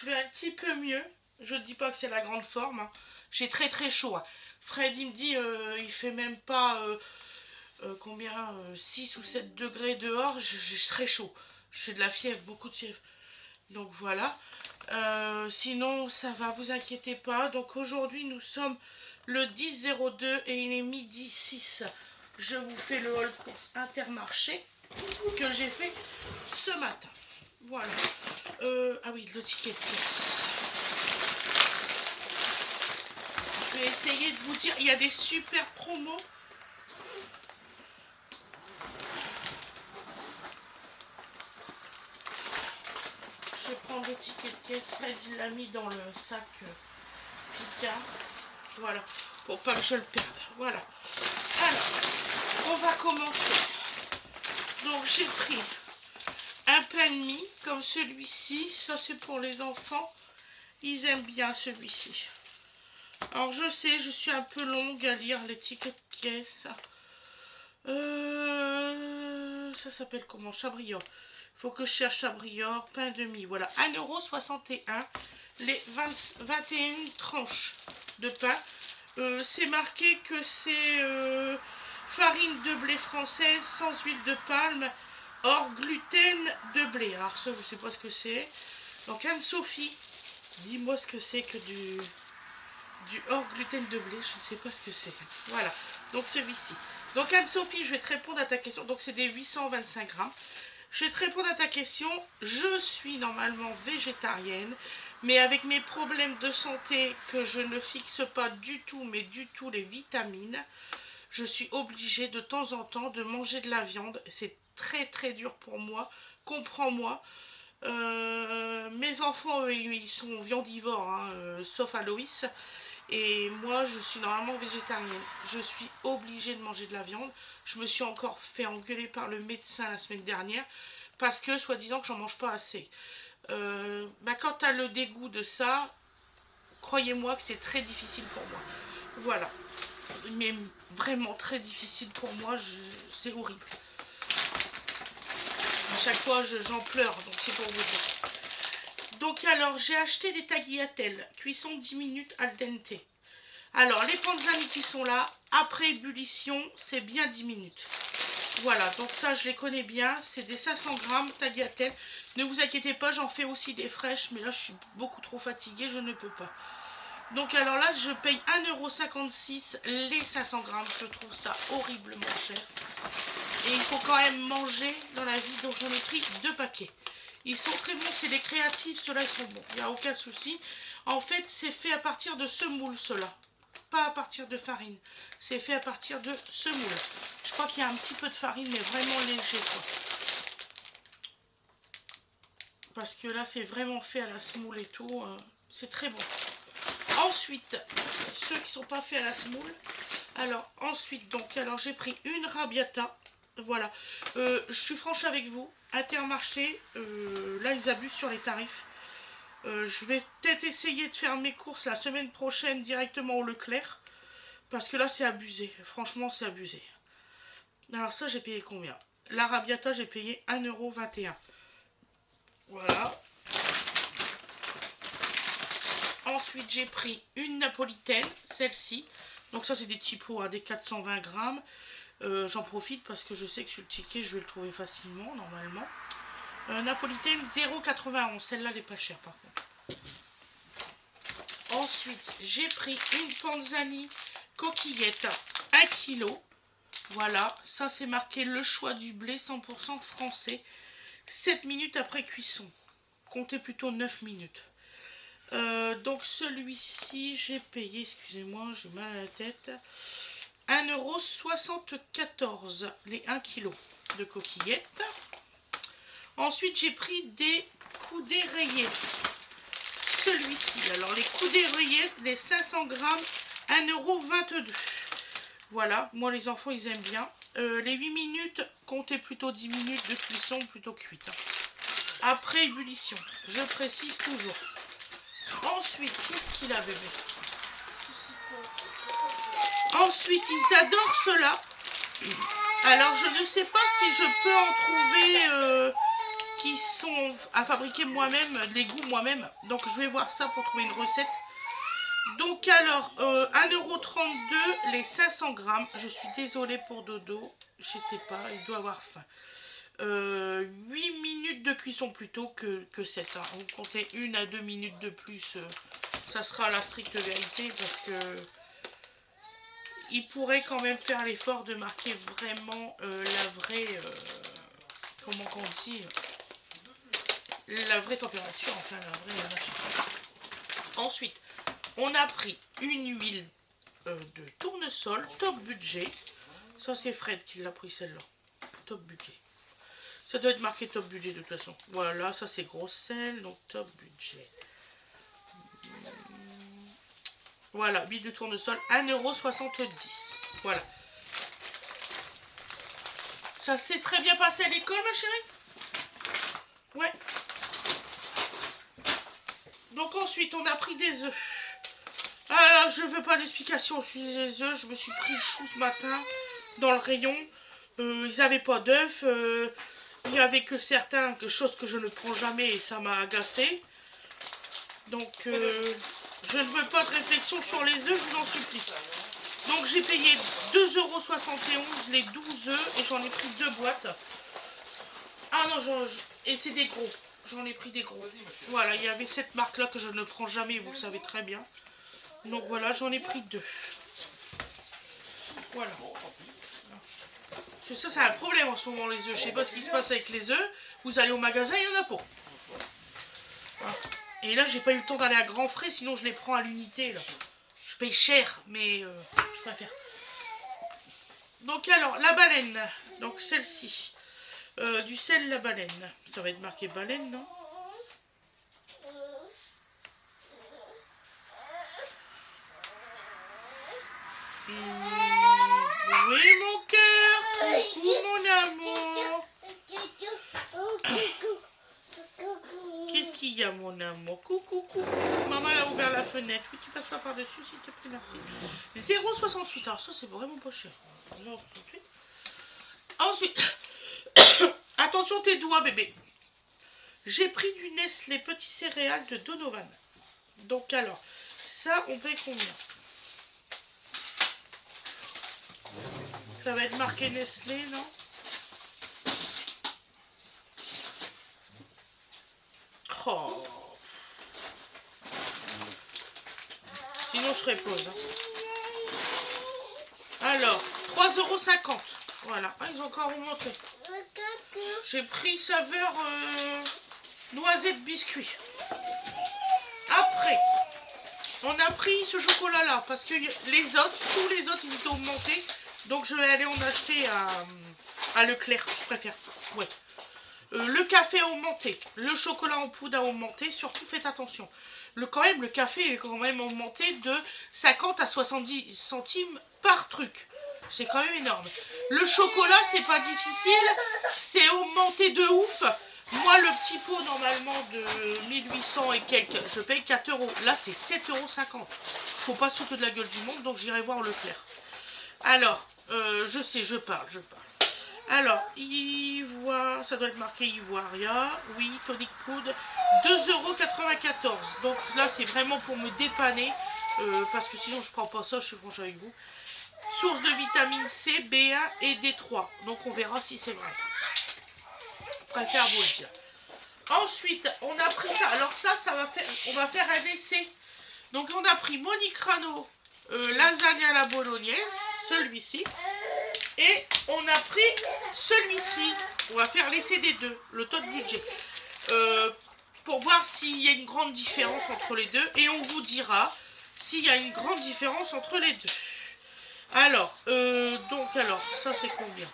je vais un petit peu mieux. Je ne dis pas que c'est la grande forme. Hein. J'ai très très chaud. Hein. Fred, il me dit, il fait même pas combien 6 ou 7 degrés dehors. J'ai très chaud. J'ai de la fièvre, beaucoup de fièvre. Donc voilà. Sinon, ça va, vous inquiétez pas. Donc aujourd'hui, nous sommes le 10-02 et il est midi 6. Je vous fais le haul course Intermarché que j'ai fait ce matin. Voilà. Ah oui, le ticket de caisse. Je vais essayer de vous dire, il y a des super promos. Je vais prendre le ticket de caisse. Fred, il l'a mis dans le sac Picard. Voilà, pour pas que je le perde. Voilà. Alors, on va commencer. Donc, j'ai pris un pain de mie comme celui-ci. Ça, c'est pour les enfants. Ils aiment bien celui-ci. Alors, je sais, je suis un peu longue à lire les tickets de caisse. Ça s'appelle comment? Chabrior. Il faut que je cherche Chabrior. Pain de mie. Voilà, 1,61 €. Les 21 tranches de pain. C'est marqué que c'est farine de blé française sans huile de palme, hors gluten de blé. Alors ça, je ne sais pas ce que c'est. Donc Anne-Sophie, dis-moi ce que c'est que du hors gluten de blé. Je ne sais pas ce que c'est. Voilà, donc celui-ci. Donc Anne-Sophie, je vais te répondre à ta question. Donc c'est des 825 grammes. Je vais te répondre à ta question. Je suis normalement végétarienne, mais avec mes problèmes de santé que je ne fixe pas du tout, mais du tout les vitamines, je suis obligée de temps en temps de manger de la viande. C'est très très dur pour moi. Comprends-moi. Mes enfants, eux, ils sont viandivores, hein, sauf Aloïs. Et moi, je suis normalement végétarienne. Je suis obligée de manger de la viande. Je me suis encore fait engueuler par le médecin la semaine dernière parce que, soi-disant, que j'en mange pas assez. Quand tu as le dégoût de ça, croyez-moi que c'est très difficile pour moi. Voilà. Mais vraiment très difficile pour moi. C'est horrible. À chaque fois, j'en pleure. Donc, c'est pour vous dire. Donc, alors, j'ai acheté des tagliatelles. Cuisson 10 minutes al dente. Alors, les panzani qui sont là, après ébullition, c'est bien 10 minutes. Voilà, donc ça, je les connais bien. C'est des 500 grammes tagliatelles. Ne vous inquiétez pas, j'en fais aussi des fraîches. Mais là, je suis beaucoup trop fatiguée, je ne peux pas. Donc, alors là, je paye 1,56 € les 500 grammes. Je trouve ça horriblement cher. Et il faut quand même manger dans la vie. Donc, j'en ai pris 2 paquets. Ils sont très bons, c'est les créatifs. Ceux-là, ils sont bons. Il n'y a aucun souci. En fait, c'est fait à partir de semoule, ceux-là. Pas à partir de farine. C'est fait à partir de semoule. Je crois qu'il y a un petit peu de farine, mais vraiment léger, quoi. Parce que là, c'est vraiment fait à la semoule et tout. C'est très bon. Ensuite, ceux qui ne sont pas faits à la semoule. Alors, ensuite, donc, alors j'ai pris une rabiata. Voilà. Je suis franche avec vous. Intermarché, là, ils abusent sur les tarifs. Je vais peut-être essayer de faire mes courses la semaine prochaine directement au Leclerc. Parce que là, c'est abusé. Franchement, c'est abusé. Alors ça, j'ai payé combien? L'arabiata, j'ai payé 1,21 €. Voilà. Ensuite, j'ai pris une napolitaine, celle-ci. Donc ça, c'est des petits pots, hein, des 420 grammes. J'en profite parce que je sais que sur le ticket, je vais le trouver facilement, normalement. Napolitaine 0,91. Celle-là, elle n'est pas chère, par contre. Ensuite, j'ai pris une panzani coquillette, 1 kg. Voilà, ça c'est marqué le choix du blé 100% français. 7 minutes après cuisson. Comptez plutôt 9 minutes. Donc celui-ci, j'ai payé, excusez-moi, j'ai mal à la tête, 1,74 € les 1 kg de coquillettes. Ensuite, j'ai pris des coudées rayées. Celui-ci, alors les coudées rayées, les 500 grammes, 1,22 €. Voilà, moi les enfants ils aiment bien. Les 8 minutes, comptez plutôt 10 minutes de cuisson plutôt cuite. Après ébullition, je précise toujours. Ensuite, qu'est-ce qu'il a bébé? Ensuite, ils adorent cela. Alors je ne sais pas si je peux en trouver qui sont à fabriquer moi-même, les goûts moi-même. Donc je vais voir ça pour trouver une recette. Donc alors, 1,32 € les 500 grammes. Je suis désolée pour Dodo. Je sais pas, il doit avoir faim. 8 minutes de cuisson plutôt que 7. Hein. Vous comptez 1 à 2 minutes de plus. Ça sera la stricte vérité parce que il pourrait quand même faire l'effort de marquer vraiment la vraie... comment qu'on dit, la vraie température, enfin la vraie machin. Ensuite, on a pris une huile de tournesol, top budget. Ça c'est Fred qui l'a pris celle-là. Top budget. Ça doit être marqué top budget de toute façon. Voilà, ça c'est gros sel, donc top budget. Voilà, huile de tournesol, 1,70 €. Voilà. Ça s'est très bien passé à l'école, ma chérie? Ouais. Donc ensuite, on a pris des œufs. Alors, je veux pas d'explication au sujet des œufs. Je me suis pris le chou ce matin dans le rayon. Ils n'avaient pas d'œufs. Il n'y avait que certaines choses que je ne prends jamais et ça m'a agacé. Donc, je ne veux pas de réflexion sur les œufs, je vous en supplie. Donc, j'ai payé 2,71 € les 12 œufs et j'en ai pris 2 boîtes. Ah non, et c'est des gros. J'en ai pris des gros. Voilà, il y avait cette marque-là que je ne prends jamais, vous le savez très bien. Donc voilà, j'en ai pris 2. Voilà. Parce que ça, c'est un problème en ce moment, les œufs. Je sais pas ce qui se passe avec les œufs. Vous allez au magasin, il y en a pas. Voilà. Et là, j'ai pas eu le temps d'aller à Grand Frais, sinon je les prends à l'unité, là. Je paye cher, mais je préfère. Donc alors, la baleine. Donc celle-ci. Du sel, la baleine. Ça va être marqué baleine, non? Oui, mon cœur. Coucou, mon amour. Qu'est-ce qu'il y a, mon amour? Coucou, coucou. Maman a ouvert la fenêtre. Oui, tu passes pas par-dessus, s'il te plaît, merci. 0,68. Alors ça, c'est vraiment pas cher. 0,68. Ensuite, attention tes doigts, bébé. J'ai pris du Nestlé Petit Céréales de Donovan. Donc alors, ça, on paye combien? Ça va être marqué Nestlé, non? Oh. Sinon, je ferai pause. Hein. Alors, 3,50 €. Voilà. Ah, ils ont encore remonté. J'ai pris saveur noisette biscuit. Après, on a pris ce chocolat-là parce que les autres, tous les autres, ils étaient augmentés. Donc, je vais aller en acheter à Leclerc. Je préfère. Ouais. Le café a augmenté. Le chocolat en poudre a augmenté. Surtout, faites attention. Quand même, le café est quand même augmenté de 50 à 70 centimes par truc. C'est quand même énorme. Le chocolat, c'est pas difficile. C'est augmenté de ouf. Moi, le petit pot, normalement, de 1800 et quelques, je paye 4 €. Là, c'est 7,50 €. Faut pas se foutre de la gueule du monde, donc j'irai voir Leclerc. Alors, je sais, je parle. Alors, Ivoire, ça doit être marqué Ivoiria. Oui, tonic poudre, 2,94 €. Donc là, c'est vraiment pour me dépanner. Parce que sinon, je prends pas ça, je suis franche avec vous. Source de vitamine C, B1 et D3. Donc on verra si c'est vrai. Je préfère vous le dire. Ensuite, on a pris ça. Alors ça va faire, on va faire un essai. Donc on a pris Monicrano lasagne à la bolognaise, celui-ci. Et on a pris celui-ci. On va faire l'essai des deux, le top budget. Pour voir s'il y a une grande différence entre les deux. Et on vous dira s'il y a une grande différence entre les deux. Alors, ça c'est combien?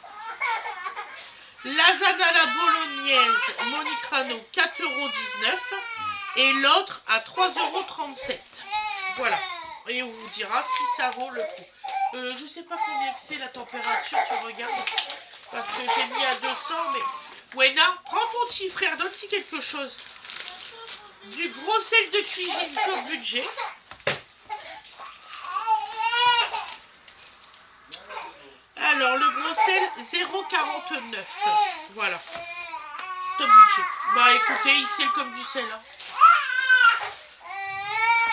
Lasagne à la bolognaise, Monicrano, 4,19 € et l'autre à 3,37 €. Voilà. Et on vous dira si ça vaut le coup. Je sais pas combien c'est la température, tu regardes. Parce que j'ai mis à 200, mais... Wena, prends ton petit frère, donne-t-il quelque chose. Du gros sel de cuisine comme budget. Alors, le gros sel, 0,49 €. Voilà. top budget. Bah écoutez, il sait comme du sel. Hein.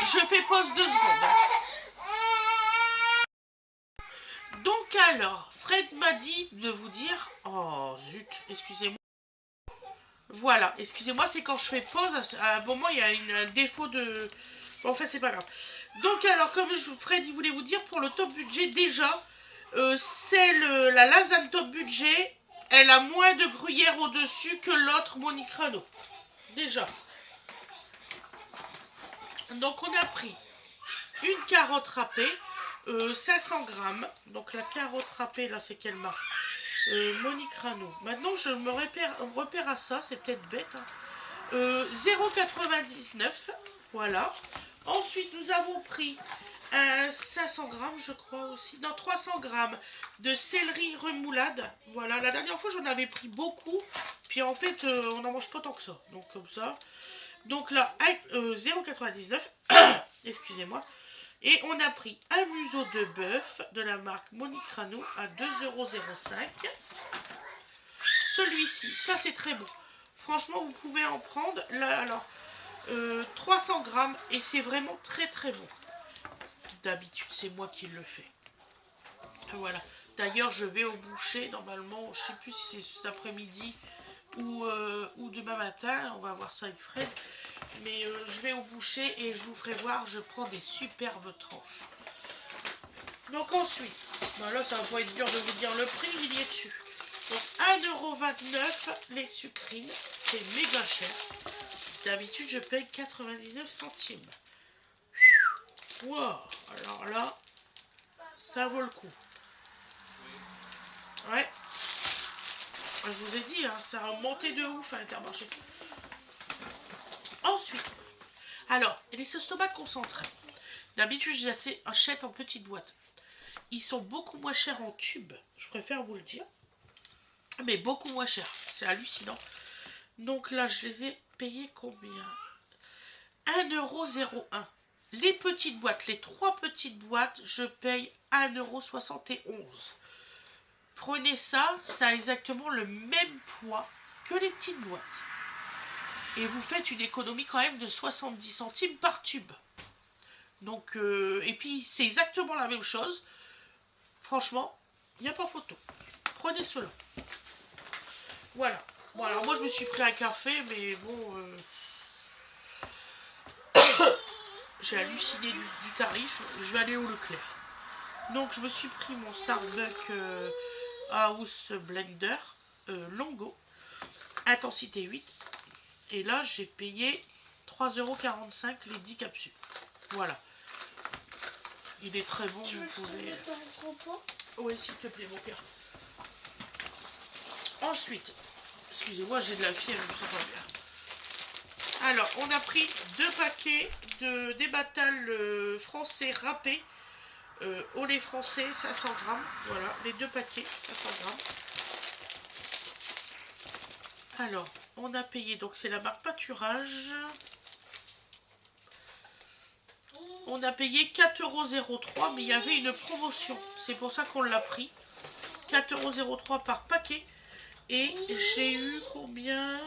Je fais pause 2 secondes. Donc alors, Fred m'a dit de vous dire... Oh zut, excusez-moi. Voilà, excusez-moi, c'est quand je fais pause, à un moment il y a un défaut de... Bon, en fait, c'est pas grave. Donc alors, comme Fred il voulait vous dire, pour le top budget, déjà, c'est la lasagne top budget, elle a moins de gruyère au-dessus que l'autre Monicrano. Déjà. Donc on a pris une carotte râpée, 500 grammes. Donc la carotte râpée, là, c'est quelle marque Monicrano. Maintenant, je me repère à ça, c'est peut-être bête. Hein. 0,99. Voilà. Ensuite, nous avons pris 500 grammes, je crois aussi. Non, 300 grammes de céleri remoulade. Voilà. La dernière fois, j'en avais pris beaucoup. Puis en fait, on n'en mange pas tant que ça. Donc, comme ça. Donc là, 0,99. Excusez-moi. Et on a pris un museau de bœuf de la marque Monicrano à 2,05 €. Celui-ci, ça c'est très bon. Franchement, vous pouvez en prendre. Là, alors, 300 grammes et c'est vraiment très très bon. D'habitude, c'est moi qui le fais. Voilà. D'ailleurs, je vais au boucher. Normalement, je ne sais plus si c'est cet après-midi ou demain matin. On va voir ça avec Fred. Mais je vais au boucher et je vous ferai voir. Je prends des superbes tranches. Donc ensuite, ben là, ça va pas être dur de vous dire le prix. Il y est dessus. Donc 1,29 € les sucrines. C'est méga cher. D'habitude, je paye 99 centimes. Wow, alors là, ça vaut le coup. Ouais. Je vous ai dit, hein, ça a monté de ouf à Intermarché. Ensuite, alors, les sauces tomates concentrées. D'habitude, je les achète en petites boîtes. Ils sont beaucoup moins chers en tube. Je préfère vous le dire. Mais beaucoup moins chers. C'est hallucinant. Donc là, je les ai payés combien 1,01 €. Les petites boîtes, les 3 petites boîtes, je paye 1,71 €. Prenez ça, ça a exactement le même poids que les petites boîtes. Et vous faites une économie quand même de 70 centimes par tube. Donc, et puis c'est exactement la même chose. Franchement, il n'y a pas photo. Prenez cela. Voilà. Bon, alors moi je me suis pris un café, mais bon... j'ai halluciné du tarif. Je vais aller au Leclerc. Donc je me suis pris mon Starbucks House Blender Longo. Intensité 8. Et là j'ai payé 3,45 € les 10 capsules. Voilà. Il est très bon. Vous pouvez... Oui, s'il te plaît, mon cœur. Ensuite, excusez-moi, j'ai de la fièvre, je ne sens pas bien. Alors, on a pris 2 paquets de débattal français râpés. Au lait français, 500 grammes. Voilà, les 2 paquets, 500 grammes. Alors, on a payé, donc c'est la marque Pâturage. On a payé 4,03 €, mais il y avait une promotion. C'est pour ça qu'on l'a pris. 4,03 € par paquet. Et j'ai eu combien?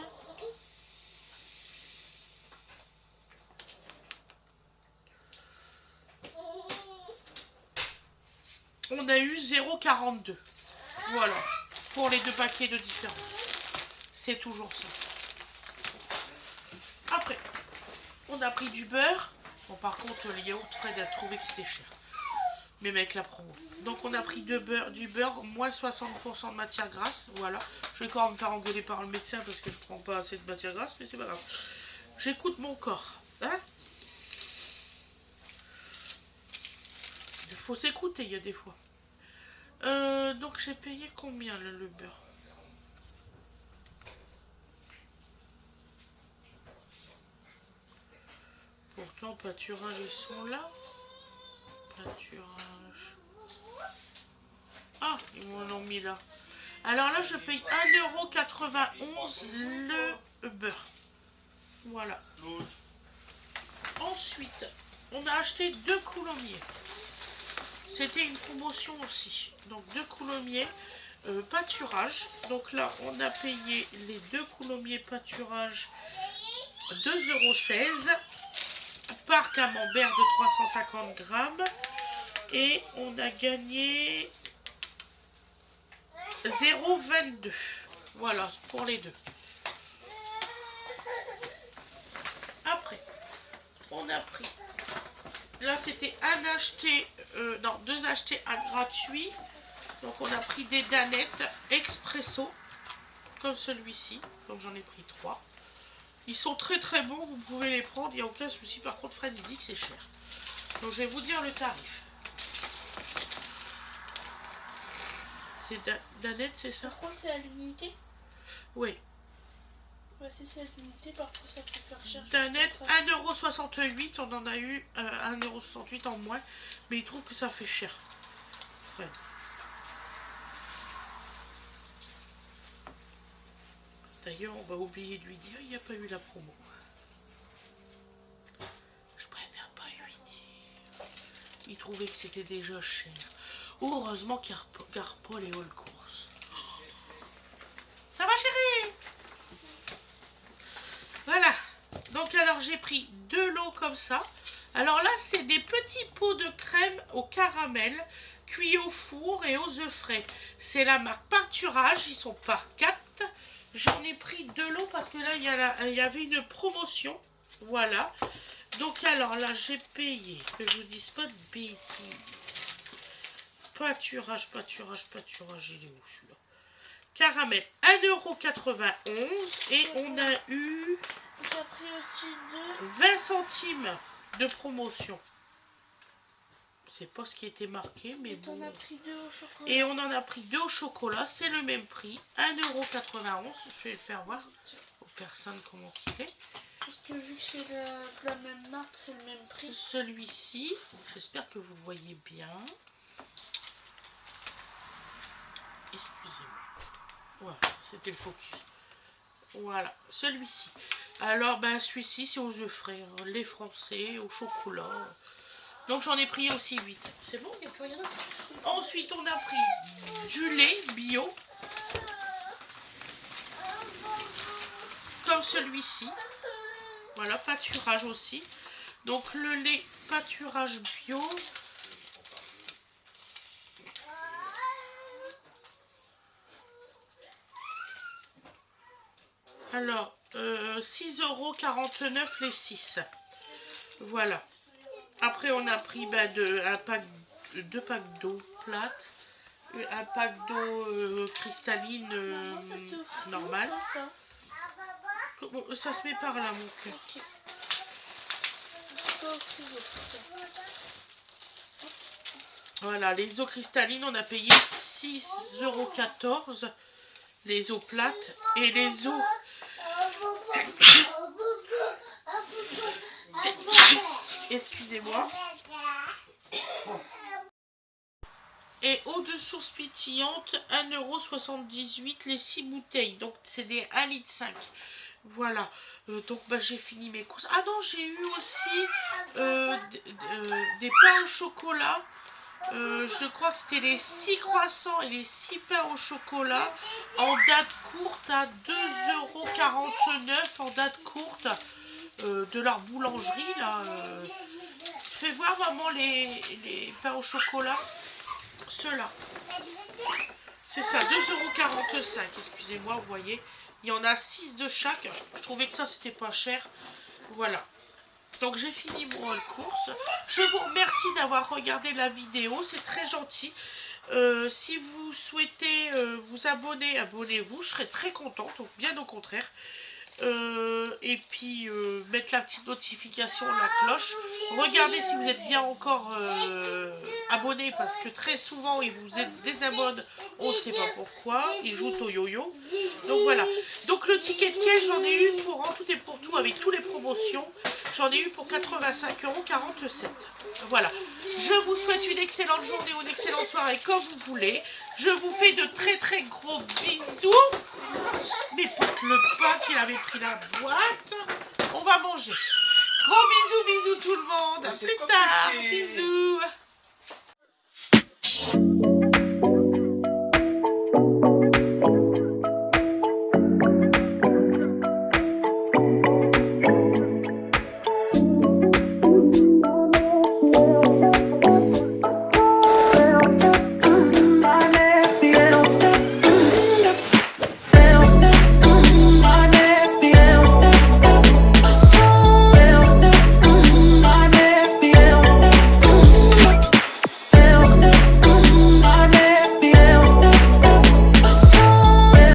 On a eu 0,42. Voilà. Pour les 2 paquets de différence. C'est toujours ça. Après, on a pris du beurre. Bon, par contre, les yaourts, Fred a trouvé que c'était cher. Même avec la promo. Donc, on a pris du beurre, moins 60% de matière grasse. Voilà. Je vais quand même me faire engueuler par le médecin parce que je prends pas assez de matière grasse, mais c'est pas grave. J'écoute mon corps. Hein? Il faut s'écouter, il y a des fois. Donc, j'ai payé combien le beurre? Pourtant, Pâturage, ils sont là. Pâturage. Ah, ils m'en ont mis là. Alors là, je paye 1,91 € le beurre. Voilà. Ensuite, on a acheté 2 coulommiers. C'était une promotion aussi. Donc 2 coulommiers. pâturage. Donc là, on a payé les 2 coulommiers pâturage 2,16 € par camembert de 350 grammes. Et on a gagné 0,22 €. Voilà, pour les deux. Après, on a pris. Là, c'était un acheté, non, 2 achetés, un gratuit. Donc, on a pris des danettes expresso, comme celui-ci. Donc, j'en ai pris 3. Ils sont très très bons, vous pouvez les prendre, il n'y a aucun souci. Par contre, Fred, il dit que c'est cher. Donc, je vais vous dire le tarif. C'est danette, c'est ça? Par contre, c'est à l'unité? Oui. Ouais, c'est ça, l'unité, parfois ça peut faire cher. Danette, 1,68 €, on en a eu 1,68 € en moins, mais il trouve que ça fait cher. Fred. D'ailleurs, on va oublier de lui dire, il n'y a pas eu la promo. Je préfère pas lui dire. Il trouvait que c'était déjà cher. Heureusement Carpol est all course. Ça va, chérie? Voilà. Donc, alors, j'ai pris 2 lots comme ça. Alors là, c'est des petits pots de crème au caramel, cuits au four et aux œufs frais. C'est la marque Pâturage. Ils sont par 4. J'en ai pris 2 lots parce que là, il y avait une promotion. Voilà. Donc, alors là, j'ai payé, que je vous dise pas de bêtises. Pâturage, il est où celui-là? Caramel, 1,91 € et on a eu J'ai pris aussi 20 centimes de promotion. C'est pas ce qui était marqué, mais bon. On a pris 2 au chocolat. Et on en a pris 2 au chocolat, c'est le même prix, 1,91 €. Je vais le faire voir aux personnes comment il est. Parce que vu que c'est de la même marque, c'est le même prix. Celui-ci, j'espère que vous voyez bien. Excusez-moi. Voilà, c'était le focus. Voilà, celui-ci. Alors, ben, celui-ci, c'est aux œufs frais. Hein, lait français, au chocolat. Donc, j'en ai pris aussi 8. C'est bon, il n'y a plus rien. Ensuite, on a pris du lait bio. Comme celui-ci. Voilà, pâturage aussi. Donc, le lait pâturage bio. Alors, 6,49 € les 6. Voilà. Après, on a pris deux packs d'eau plate, un pack d'eau cristalline normale. Ça se met par là, mon cœur. Voilà, les eaux cristallines, on a payé 6,14 € les eaux plates et les eaux... Excusez-moi. Et eau de source pétillante, 1,78 € les 6 bouteilles. Donc, c'est des 1,5 litre. Voilà. Donc, bah, j'ai fini mes courses. Ah non, j'ai eu aussi des pains au chocolat. Je crois que c'était les 6 croissants et les 6 pains au chocolat en date courte à 2,49 € en date courte de leur boulangerie. Là, fais voir, maman, les pains au chocolat. Ceux-là. C'est ça, 2,45 €. Excusez-moi, vous voyez. Il y en a 6 de chaque. Je trouvais que ça, c'était pas cher. Voilà. Donc, j'ai fini mon course. Je vous remercie d'avoir regardé la vidéo. C'est très gentil. Si vous souhaitez vous abonner, abonnez-vous. Je serai très contente. Donc, bien au contraire. Et puis, mettre la petite notification, la cloche. Regardez si vous êtes bien encore abonné. Parce que très souvent, ils vous désabonnent. On ne sait pas pourquoi. Ils jouent au yo-yo. Donc, voilà. Donc, le ticket de caisse, j'en ai eu pour en tout et pour tout avec toutes les promotions. J'en ai eu pour 85,47 €. Voilà. Je vous souhaite une excellente journée ou une excellente soirée comme vous voulez. Je vous fais de très très gros bisous. Mais pour le pain qu'il avait pris la boîte, on va manger. Gros bisous, bisous tout le monde. À plus tard. Bisous.